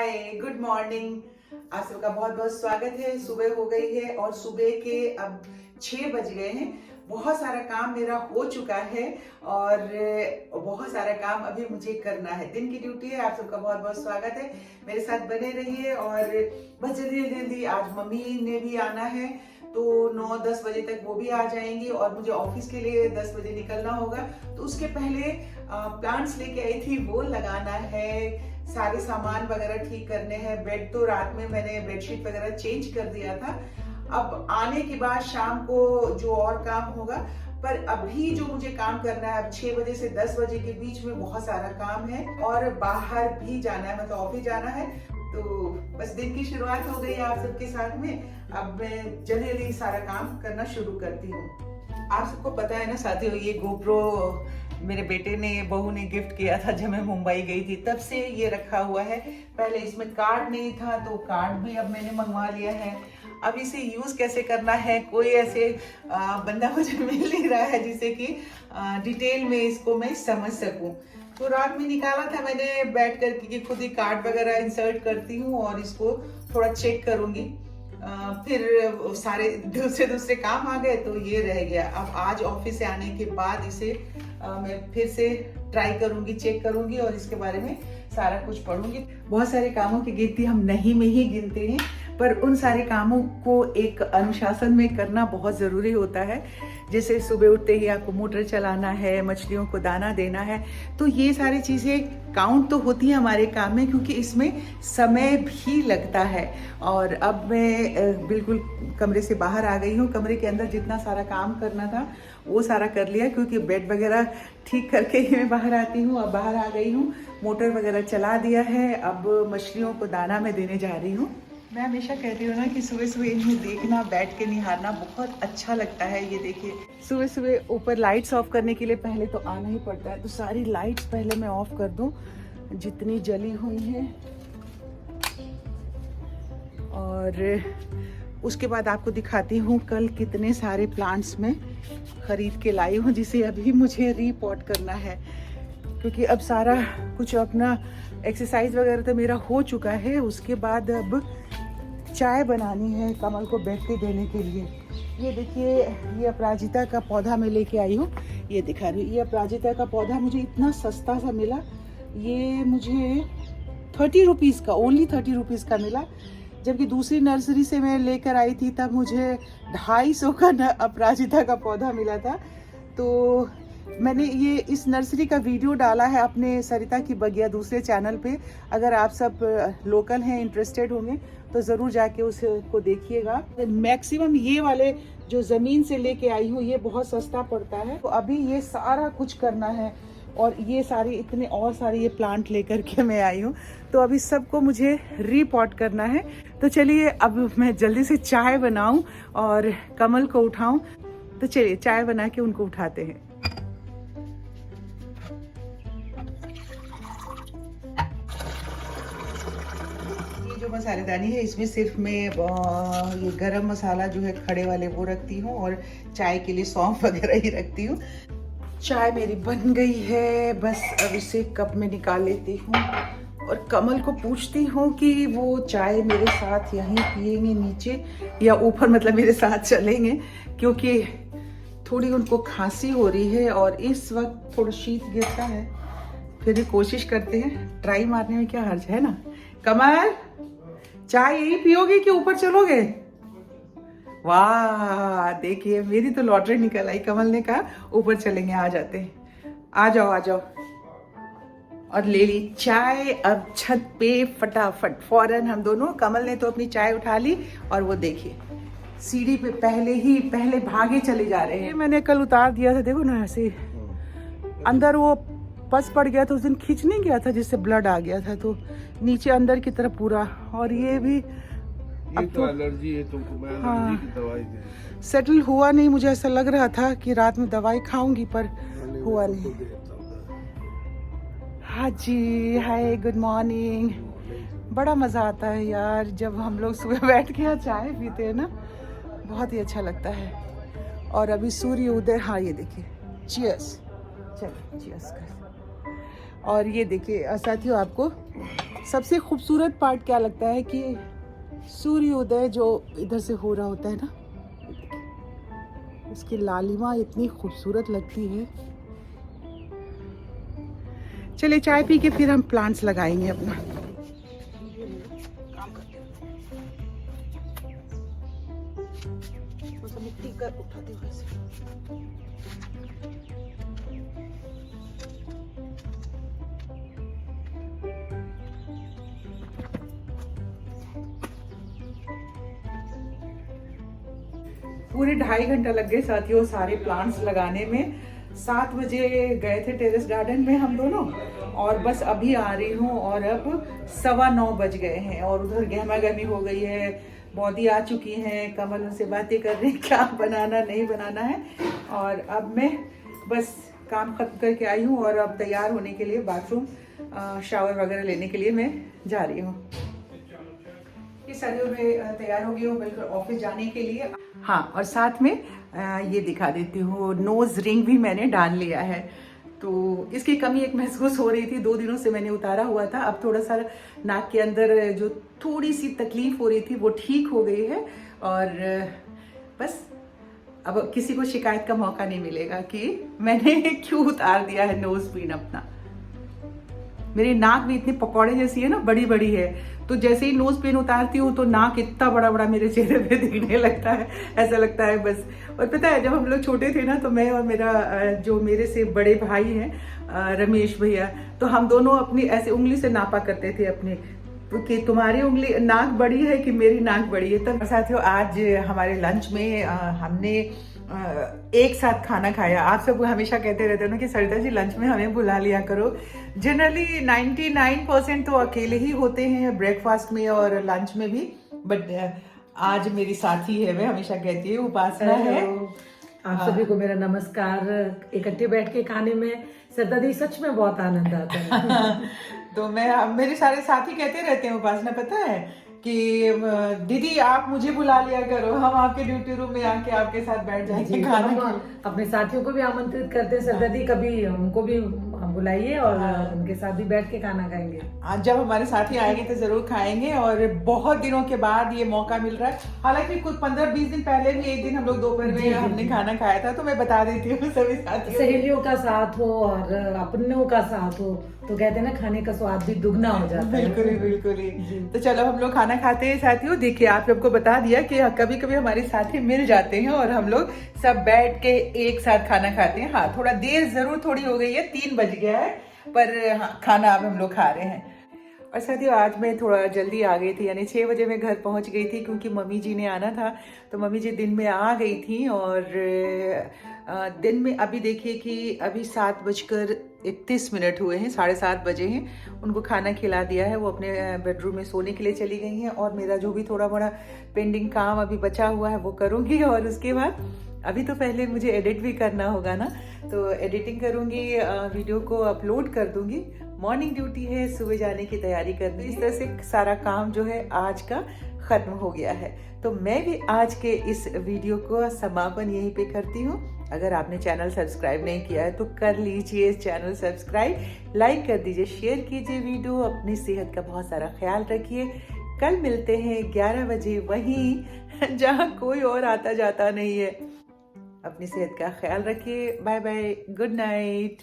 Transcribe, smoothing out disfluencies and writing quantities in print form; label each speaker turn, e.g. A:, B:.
A: Hi good morning. आप सबका बहुत बहुत स्वागत है। सुबह हो गई है और सुबह के अब 6 बज गए हैं। बहुत सारा काम मेरा हो चुका है और बहुत सारा काम अभी मुझे करना है। दिन की ड्यूटी है। आप सबका बहुत बहुत स्वागत है। मेरे साथ बने रहिए और बस जल्दी जल्दी आज मम्मी ने भी आना है तो 9-10 बजे तक वो भी आ जाएंगी और मुझे ऑफिस के लिए 10 बजे निकलना होगा। तो उसके पहले प्लांट्स लेके आई थी, वो लगाना है, सारे सामान वगैरह ठीक करने हैं। बेड तो रात में मैंने बेडशीट वगैरह चेंज कर दिया था। अब आने के बाद शाम को जो और काम होगा, पर अभी जो मुझे काम करना है, अब 6 बजे से 10 बजे के बीच में बहुत सारा काम है और बाहर भी जाना है, मतलब ऑफिस जाना है। तो बस दिन की शुरुआत हो गई आप सबके साथ में। अब मैं जल्दी जल्दी सारा काम करना शुरू करती हूँ। आप सबको पता है ना साथियों, ये गोप्रो मेरे बेटे ने, बहू ने गिफ्ट किया था जब मैं मुंबई गई थी, तब से ये रखा हुआ है। पहले इसमें कार्ड नहीं था तो कार्ड भी अब मैंने मंगवा लिया है। अब इसे यूज कैसे करना है, कोई ऐसे बंदा मुझे मिल नहीं रहा है जिसे कि डिटेल में इसको मैं समझ सकूं। तो रात में निकाला था मैंने बैठ कर कि खुद ही कार्ड वगैरह इंसर्ट करती हूँ और इसको थोड़ा चेक करूंगी। फिर सारे दूसरे काम आ गए तो ये रह गया। अब आज ऑफिस से आने के बाद इसे मैं फिर से ट्राई करूंगी, चेक करूंगी और इसके बारे में सारा कुछ पढ़ूंगी। बहुत सारे कामों की गिनती हम नहीं में ही गिनते हैं, पर उन सारे कामों को एक अनुशासन में करना बहुत ज़रूरी होता है। जैसे सुबह उठते ही आपको मोटर चलाना है, मछलियों को दाना देना है, तो ये सारी चीज़ें काउंट तो होती हैं हमारे काम में, क्योंकि इसमें समय भी लगता है। और अब मैं बिल्कुल कमरे से बाहर आ गई हूँ। कमरे के अंदर जितना सारा काम करना था वो सारा कर लिया, क्योंकि बेड वगैरह ठीक करके ही मैं बाहर आती हूँ। अब बाहर आ गई हूँ, मोटर वगैरह चला दिया है। अब मछलियों को दाना मैं देने जा रही हूँ। मैं हमेशा कहती हूँ ना कि सुबह सुबह इन्हें देखना, बैठ के निहारना बहुत अच्छा लगता है। ये देखिए, सुबह सुबह ऊपर लाइट्स ऑफ करने के लिए पहले तो आना ही पड़ता है, तो सारी लाइट्स पहले मैं ऑफ कर दूँ जितनी जली हुई हैं, और उसके बाद आपको दिखाती हूँ कल कितने सारे प्लांट्स में खरीद के लाई हूँ, जिसे अभी मुझे रीपॉट करना है। क्योंकि अब सारा कुछ अपना एक्सरसाइज वगैरह तो मेरा हो चुका है। उसके बाद अब चाय बनानी है कमल को बेड पे देने के लिए। ये देखिए, ये अपराजिता का पौधा मैं लेके आई हूँ, ये दिखा रही हूँ। ये अपराजिता का पौधा मुझे इतना सस्ता सा मिला, ये मुझे 30 रुपीज़ का, ओनली 30 रुपीज़ का मिला। जबकि दूसरी नर्सरी से मैं लेकर आई थी तब मुझे 250 का अपराजिता का पौधा मिला था। तो मैंने ये इस नर्सरी का वीडियो डाला है अपने सरिता की बगिया दूसरे चैनल पे। अगर आप सब लोकल हैं, इंटरेस्टेड होंगे तो ज़रूर जाके उसको देखिएगा। मैक्सिमम ये वाले जो ज़मीन से लेके आई हूँ ये बहुत सस्ता पड़ता है। तो अभी ये सारा कुछ करना है और ये सारी इतने और सारे ये प्लांट लेकर के मैं आई हूँ, तो अभी सबको मुझे रीपॉट करना है। तो चलिए अब मैं जल्दी से चाय बनाऊँ और कमल को उठाऊँ। तो चलिए चाय बना के उनको उठाते हैं। जो मसालेदानी है इसमें सिर्फ मैं ये गरम मसाला जो है खड़े वाले वो रखती हूँ और चाय के लिए सौंफ वगैरह ही रखती हूँ। चाय मेरी बन गई है, बस अब इसे कप में निकाल लेती हूँ और कमल को पूछती हूँ कि वो चाय मेरे साथ यहीं पिएंगे नीचे या ऊपर, मतलब मेरे साथ चलेंगे, क्योंकि थोड़ी उनको खांसी हो रही है और इस वक्त थोड़ा शीत गिरता है। फिर भी कोशिश करते हैं, ट्राई मारने में क्या हर्ज है ना। कमल, चाय यही पियोगे कि ऊपर चलोगे? वाह, देखिए मेरी तो लॉटरी निकल आई। कमल ने कहा ऊपर चलेंगे, आ जाते हैं। आ जाओ आ जाओ। और ले ली चाय। अब छत पे फटाफट फौरन हम दोनों, कमल ने तो अपनी चाय उठा ली और वो देखिए सीढ़ी पे पहले भागे चले जा रहे हैं। मैंने कल उतार दिया था, देखो ना ऐसे अंदर वो पस पड़ गया था, उस दिन खींच नहीं गया था जिससे ब्लड आ गया था, तो नीचे अंदर की तरफ पूरा। और ये भी
B: ये तो एलर्जी है तुमको, मैं एलर्जी की दवाई दे।
A: सेटल हुआ नहीं, मुझे ऐसा लग रहा था कि रात में दवाई खाऊंगी पर हुआ नहीं। हाँ जी, हाय गुड मॉर्निंग। बड़ा मज़ा आता है यार जब हम लोग सुबह बैठ के यहाँ चाय पीते हैं ना, बहुत ही अच्छा लगता है। और अभी सूर्य उदय, हाँ ये देखिए, चीयर्स, चलो चीयर्स कर। और ये देखिए साथियों, आपको सबसे खूबसूरत पार्ट क्या लगता है कि सूर्योदय जो इधर से हो रहा होता है ना, उसकी लालिमा इतनी खूबसूरत लगती है। चलिए चाय पी के फिर हम प्लांट्स लगाएंगे अपना। मिट्टी कर उठाते हुए पूरे 2.5 घंटा लग गए साथियों सारे प्लांट्स लगाने में। 7 बजे गए थे टेरेस गार्डन में हम दोनों, और बस अभी आ रही हूँ और अब 9:15 बज गए हैं और उधर गहमा गहमी हो गई है। बौदी आ चुकी हैं, कमल उनसे बातें कर रहे हैं क्या बनाना नहीं बनाना है। और अब मैं बस काम खत्म करके आई हूँ और अब तैयार होने के लिए बाथरूम शावर वगैरह लेने के लिए मैं जा रही हूँ। सदियों में तैयार हो गई हूँ बिल्कुल ऑफिस जाने के लिए। हाँ, और साथ में ये दिखा देती हूँ, नोज रिंग भी मैंने डाल लिया है। तो इसकी कमी एक महसूस हो रही थी, 2 दिनों से मैंने उतारा हुआ था। अब थोड़ा सा नाक के अंदर जो थोड़ी सी तकलीफ हो रही थी वो ठीक हो गई है। और बस अब किसी को शिकायत का मौका नहीं मिलेगा कि मैंने क्यों उतार दिया है नोज पिन अपना। मेरी नाक भी इतनी पकौड़े जैसी है ना, बड़ी बड़ी है, तो जैसे ही नोज पिन उतारती हूँ तो नाक इतना बड़ा बड़ा मेरे चेहरे पे दिखने लगता है, ऐसा लगता है बस। और पता है जब हम लोग छोटे थे ना, तो मैं और मेरा जो मेरे से बड़े भाई हैं रमेश भैया, तो हम दोनों अपनी ऐसे उंगली से नापा करते थे अपने, कि तुम्हारी उंगली नाक बड़ी है कि मेरी नाक बड़ी है। तब साथियों आज हमारे लंच में हमने एक साथ खाना खाया। आप सब हमेशा कहते रहते हो ना कि सरिता जी लंच में हमें बुला लिया करो। जनरली 99% तो अकेले ही होते हैं ब्रेकफास्ट में और लंच में भी, बट आज मेरी साथी है, मैं हमेशा कहती है उपासना है।
C: आप सभी को मेरा नमस्कार। इकट्ठे बैठ के खाने में सरिता दी सच में बहुत आनंद आता है।
A: तो मेरे सारे साथी कहते रहते हैं उपासना, पता है कि दीदी आप मुझे बुला लिया करो, हम आपके ड्यूटी रूम में आके आपके साथ बैठ जाएंगे खाना।
C: अपने साथियों को भी आमंत्रित करते हैं सरिता दी, कभी उनको भी बुलाइए और उनके साथ भी बैठ के खाना खाएंगे।
A: आज जब हमारे साथी आएंगे तो जरूर खाएंगे, और बहुत दिनों के बाद ये मौका मिल रहा है। हालांकि कुछ 15-20 दिन पहले भी एक दिन हम लोग दोपहर में हमने खाना खाया था, तो मैं बता देती हूँ सभी साथियों।
C: सहेलियों का साथ हो और अपनों का साथ हो तो कहते हैं ना, खाने का स्वाद भी दुगना हो जाता है।
A: बिल्कुल ही बिल्कुल ही। तो चलो हम लोग खाना खाते हैं साथियों। देखिए आप सबको बता दिया कि कभी कभी हमारे साथी मिल जाते हैं और हम लोग सब बैठ के एक साथ खाना खाते हैं। हाँ, थोड़ा देर जरूर थोड़ी हो गई है, 3 बज गया है, पर हाँ, खाना अब हम लोग खा रहे हैं। और साथियों आज मैं थोड़ा जल्दी आ गई थी, यानी 6 बजे मैं घर पहुंच गई थी, क्योंकि मम्मी जी ने आना था। तो मम्मी जी दिन में आ गई थी, और दिन में अभी देखिए कि अभी 7:31 हुए हैं, 7:30 बजे हैं। उनको खाना खिला दिया है, वो अपने बेडरूम में सोने के लिए चली गई हैं, और मेरा जो भी थोड़ा बड़ा पेंडिंग काम अभी बचा हुआ है वो करूँगी। और उसके बाद अभी तो पहले मुझे एडिट भी करना होगा ना, तो एडिटिंग करूँगी, वीडियो को अपलोड कर दूँगी। मॉर्निंग ड्यूटी है, सुबह जाने की तैयारी करनी। इस तरह से सारा काम जो है आज का खत्म हो गया है। तो मैं भी आज के इस वीडियो को समापन यहीं पे करती हूँ। अगर आपने चैनल सब्सक्राइब नहीं किया है तो कर लीजिए चैनल सब्सक्राइब, लाइक कर दीजिए, शेयर कीजिए वीडियो। अपनी सेहत का बहुत सारा ख्याल रखिए। कल मिलते हैं 11 बजे वहीं जहाँ कोई और आता जाता नहीं है। अपनी सेहत का ख्याल रखिए। Bye bye, good night.